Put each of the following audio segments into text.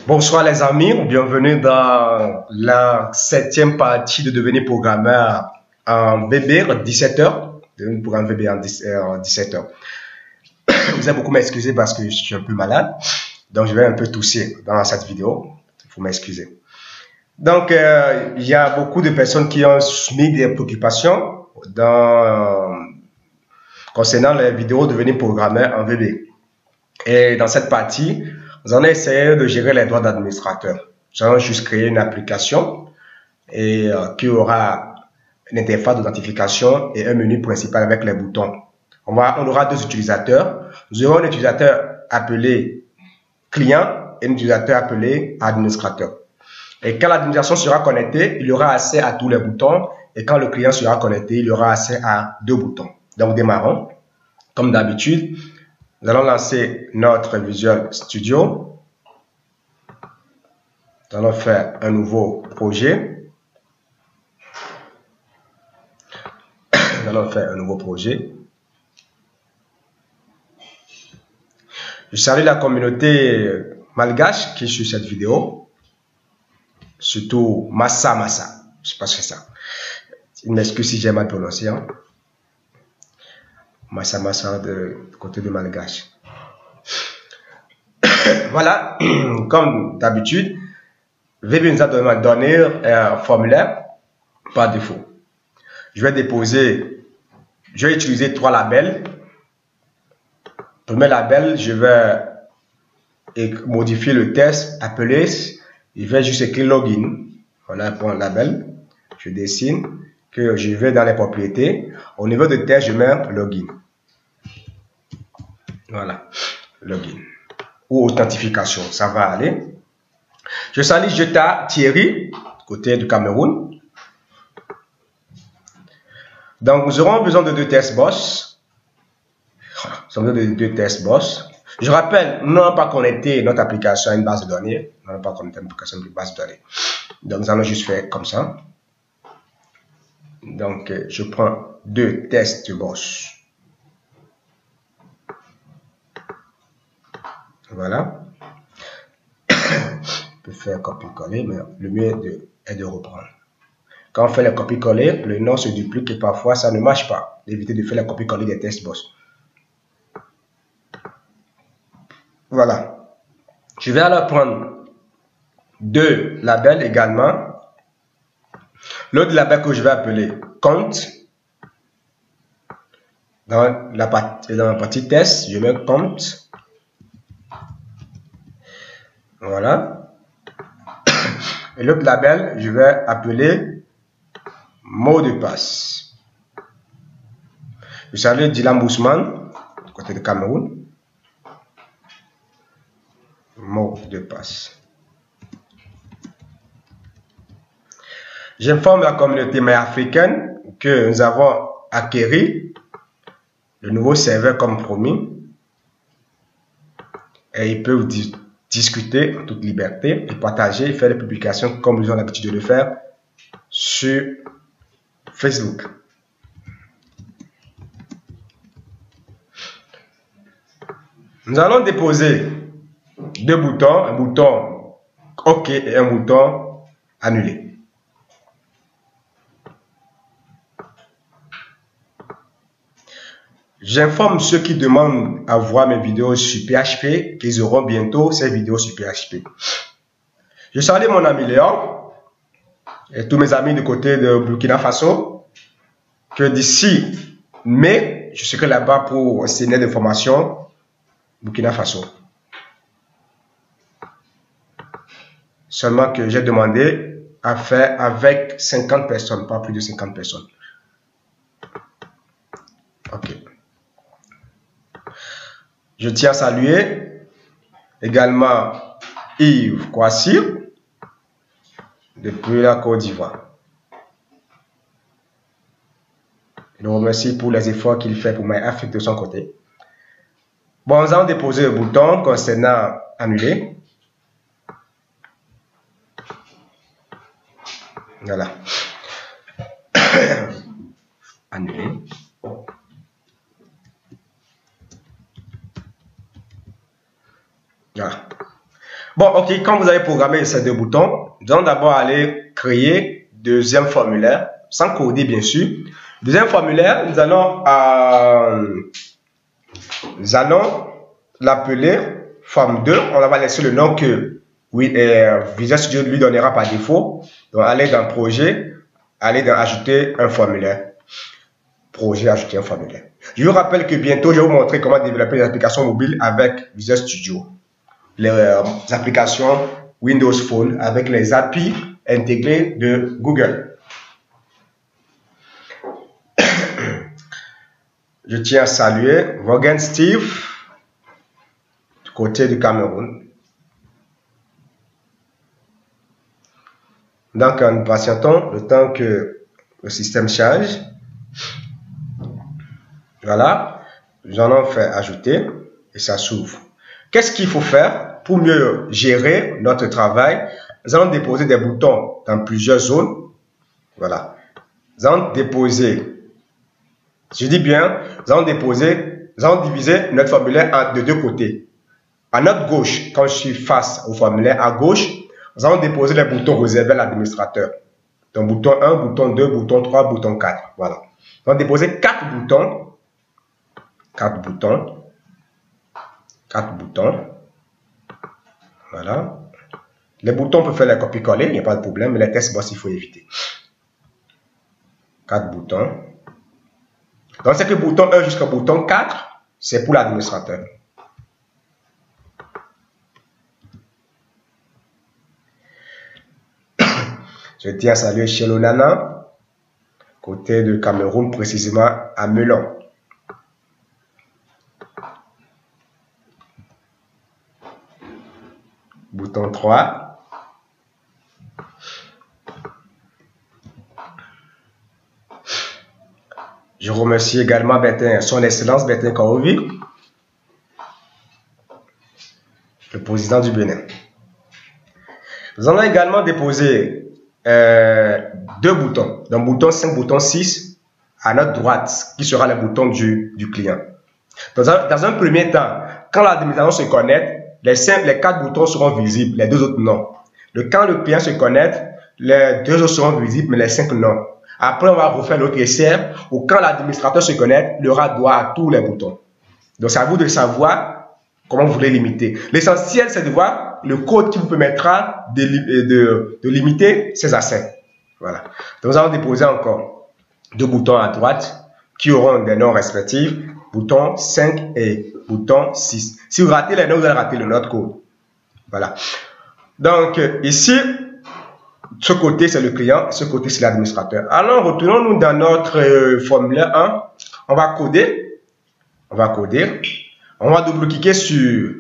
Bonsoir les amis, bienvenue dans la 7e partie de devenir programmeur en VB en 17h. Devenir programmeur VB en 17h. Vous allez beaucoup m'excuser parce que je suis un peu malade, donc je vais un peu tousser dans cette vidéo. Il faut m'excuser. Donc, il y a beaucoup de personnes qui ont mis des préoccupations concernant les vidéos devenir programmeur en VB. Et dans cette partie, nous allons essayer de gérer les droits d'administrateur. Nous allons juste créer une application qui aura une interface d'authentification et un menu principal avec les boutons. On aura deux utilisateurs. Nous aurons un utilisateur appelé client et un utilisateur appelé administrateur. Et quand l'administration sera connectée, il aura accès à tous les boutons. Et quand le client sera connecté, il aura accès à deux boutons. Donc, démarrons. Comme d'habitude, nous allons lancer notre Visual Studio. Nous allons faire un nouveau projet. Nous allons faire un nouveau projet. Je salue la communauté malgache qui est sur cette vidéo. Surtout Massa. Je ne sais pas ce que c'est ça. Une excuse si j'ai mal prononcé. Hein. Massa de côté de malgache. Voilà, comme d'habitude, VB nous a donné un formulaire par défaut. Je vais utiliser trois labels. Premier label, je vais modifier le test, appeler, je vais juste écrire login. Voilà un point label. Je dessine que je vais dans les propriétés. Au niveau de test, je mets login. Voilà, login. Ou authentification, ça va aller. Je salue Jeta Thierry, côté du Cameroun. Donc, nous aurons besoin de deux tests boss. Nous avons besoin de deux tests boss. Je rappelle, nous n'avons pas connecté notre application à une base de données. Nous n'avons pas connecté une application à une base de données. Donc, nous allons juste faire comme ça. Donc, je prends deux tests boss. Voilà. On peut faire copier-coller, mais le mieux est de reprendre. Quand on fait le copier-coller, le nom se duplique et parfois ça ne marche pas. Évitez de faire le copier-coller des tests boss. Voilà. Je vais alors prendre deux labels également. L'autre label que je vais appeler compte. Dans la partie test, je mets compte. Voilà. Et l'autre label, je vais appeler mot de passe. Je salue Dylan Bousman, du côté de Cameroun. Mot de passe. J'informe la communauté africaine que nous avons acquis le nouveau serveur comme promis. Et ils peuvent discuter en toute liberté et partager et faire des publications comme ils ont l'habitude de le faire sur Facebook. Nous allons déposer deux boutons, un bouton OK et un bouton annulé. J'informe ceux qui demandent à voir mes vidéos sur PHP qu'ils auront bientôt ces vidéos sur PHP. Je salue mon ami Léon et tous mes amis du côté de Burkina Faso que d'ici mai, je serai là-bas pour enseigner des formations Burkina Faso. Seulement que j'ai demandé à faire avec 50 personnes, pas plus de 50 personnes. Ok. Je tiens à saluer également Yves Kouassir depuis la Côte d'Ivoire. Je le remercie pour les efforts qu'il fait pour MyAfrique de son côté. Bon, nous allons déposer le bouton concernant annuler. Voilà. Annuler. Voilà. Bon, ok, quand vous avez programmé ces deux boutons, nous allons d'abord aller créer deuxième formulaire, sans coder bien sûr. Deuxième formulaire, nous allons l'appeler forme 2. On va laisser le nom que Visual Studio lui donnera par défaut. Donc, aller dans projet, aller dans ajouter un formulaire. Projet, ajouter un formulaire. Je vous rappelle que bientôt, je vais vous montrer comment développer des applications mobiles avec Visual Studio. Les applications Windows Phone avec les API intégrés de Google. Je tiens à saluer Vaughan Steve du côté du Cameroun. Donc, nous patientons le temps que le système charge. Voilà, j'en ai fait ajouter et ça s'ouvre. Qu'est-ce qu'il faut faire pour mieux gérer notre travail? Nous allons déposer des boutons dans plusieurs zones. Voilà. Nous allons déposer, je dis bien, nous allons diviser notre formulaire de deux côtés. À notre gauche, quand je suis face au formulaire à gauche, nous allons déposer les boutons réservés à l'administrateur. Donc, bouton 1, bouton 2, bouton 3, bouton 4. Voilà. Nous allons déposer 4 boutons. 4 boutons. 4 boutons. Voilà. Les boutons, on peut faire les copier-coller, il n'y a pas de problème, mais les tests boss, il faut éviter. 4 boutons. Donc, c'est que le bouton 1 jusqu'au bouton 4, c'est pour l'administrateur. Je tiens à saluer Chelo Nana, côté de Cameroun, précisément à Melon. Bouton 3. Je remercie également son Excellence Bertin Karovi, le président du Bénin. Nous allons également déposer 2 boutons, donc bouton 5, bouton 6 à notre droite, qui sera le bouton du client. Dans un premier temps, quand l'administration se connecte, les 4 boutons seront visibles, les 2 autres non. Quand le client se connecte, les 2 autres seront visibles, mais les 5 non. Après, on va refaire l'autre essai où quand l'administrateur se connecte, il aura droit à tous les boutons. Donc, c'est à vous de savoir comment vous voulez limiter. L'essentiel, c'est de voir le code qui vous permettra de limiter ces accès. Voilà. Donc, nous allons déposer encore 2 boutons à droite qui auront des noms respectifs. Bouton 5 et bouton 6. Si vous ratez les noms, vous allez rater le notre code. Voilà. Donc, ici, ce côté, c'est le client, ce côté, c'est l'administrateur. Alors, retournons-nous dans notre formulaire 1. On va coder. On va double-cliquer sur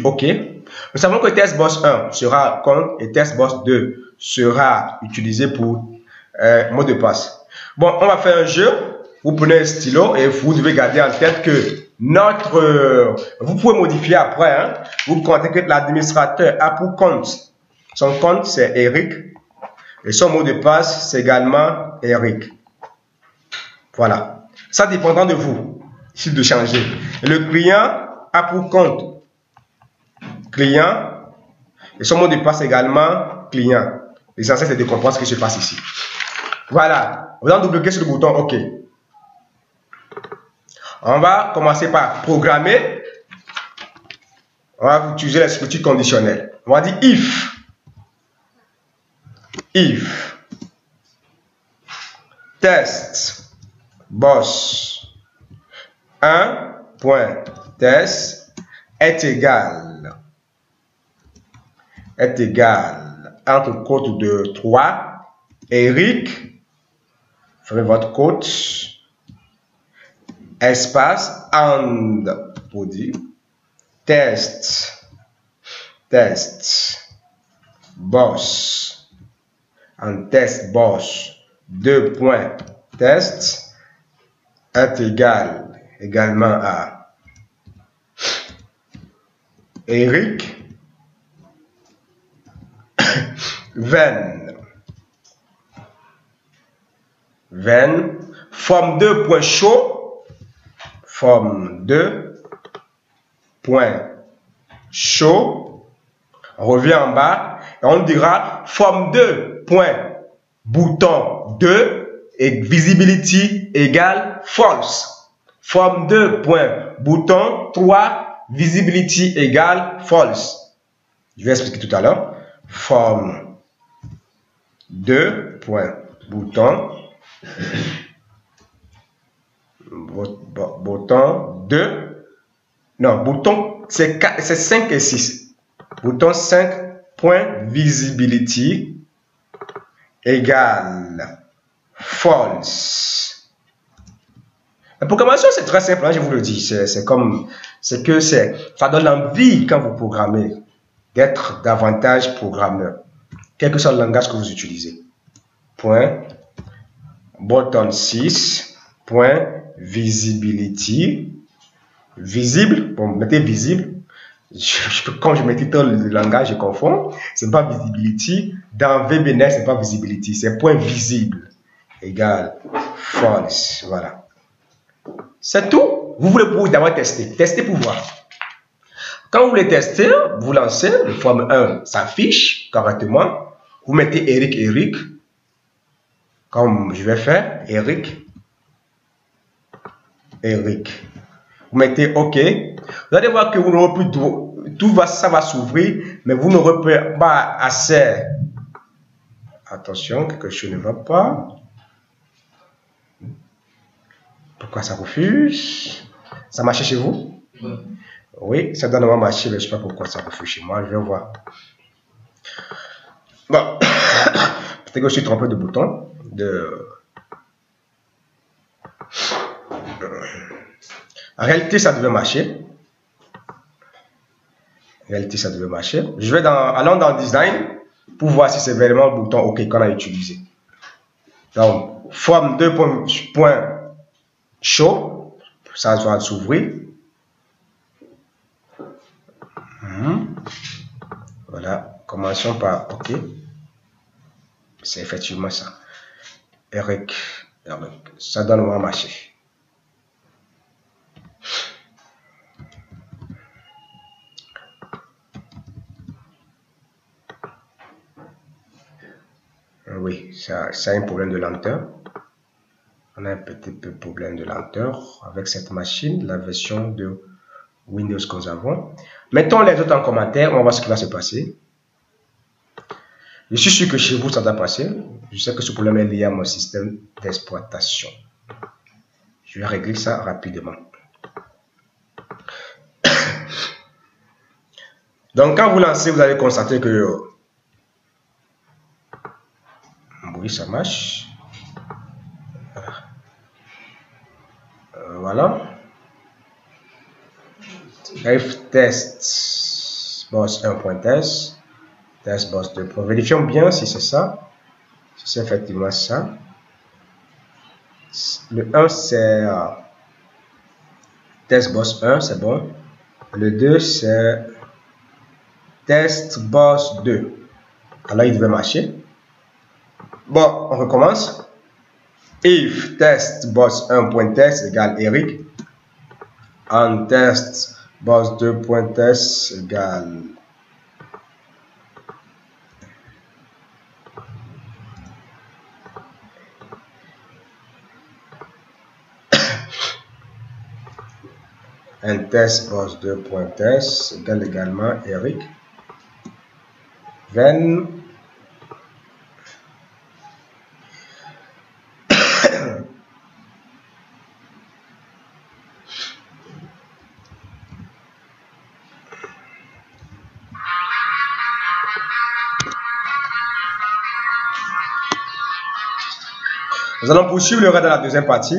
OK. Nous savons que testboss 1 sera compte et testboss 2 sera utilisé pour mot de passe. Bon, on va faire un jeu. Vous prenez un stylo et vous devez garder en tête que vous pouvez modifier après. Hein. Vous comptez que l'administrateur a pour compte. Son compte, c'est Eric. Et son mot de passe, c'est également Eric. Voilà. Ça dépendra de vous, si de changer. Et le client a pour compte client. Et son mot de passe également client. L'essentiel, c'est de comprendre ce qui se passe ici. Voilà. Vous allez double-cliquer sur le bouton OK. On va commencer par programmer. On va utiliser la structure conditionnelle. On va dire if test boss 1.test est égal entre côte de 3 Eric. Fermez votre côte, espace, and, pour dire, test, boss, and test boss, 2 points, test, est égal, également à Eric, forme 2 point chaud, forme 2 point show. On revient en bas et on dira form 2 point bouton 2 et visibility égale false. Form 2 point bouton 3 visibility égale false. Je vais expliquer tout à l'heure. Form 2 point bouton bouton 2, non, bouton c'est 5 et 6. Bouton 5 point visibility égale false. La programmation c'est très simple, hein, je vous le dis. Ça donne envie quand vous programmez d'être davantage programmeur, quel que soit le langage que vous utilisez. Point button 6 point visibility visible, bon, mettez visible. Quand je mets dans le langage, je confonds. C'est pas visibility. Dans VBNet, c'est pas visibility, c'est point visible égale false. Voilà. C'est tout. Vous voulez d'abord tester. Tester pour voir. Quand vous voulez tester, vous lancez, le forme 1 s'affiche correctement. Vous mettez Eric, comme je vais faire, Eric. Vous mettez OK. Vous allez voir que vous n'aurez plus ça va s'ouvrir, mais vous n'aurez pas assez. Attention, quelque chose ne va pas. Pourquoi ça refuse? Ça marche chez vous? Oui, ça doit normalement marcher, mais je ne sais pas pourquoi ça refuse chez moi. Je vais voir. Bon, peut-être que je suis trompé de bouton. En réalité, ça devait marcher. Je vais allons dans Design pour voir si c'est vraiment le bouton OK qu'on a utilisé. Donc, forme 2 point show, ça va s'ouvrir. Voilà, commençons par OK. C'est effectivement ça. Eric, ça donne vraiment marcher. Oui, ça a un problème de lenteur. On a un petit peu de problème de lenteur avec cette machine, la version de Windows que nous avons. Mettons les autres en commentaire, on va voir ce qui va se passer. Je suis sûr que chez vous, ça doit passer. Je sais que ce problème est lié à mon système d'exploitation. Je vais régler ça rapidement. Donc, quand vous lancez, vous allez constater que oui, ça marche. Voilà. F test boss 1.test test boss 2. Vérifions bien si c'est ça. Si c'est effectivement ça. Le 1 c'est test boss 1, c'est bon. Le 2 c'est test boss 2. Alors il devait marcher. Bon, on recommence. If test boss 1.test égale Eric, and test boss 2.test égale and test boss 2.test égale également Eric. Then nous allons poursuivre le reste de la deuxième partie.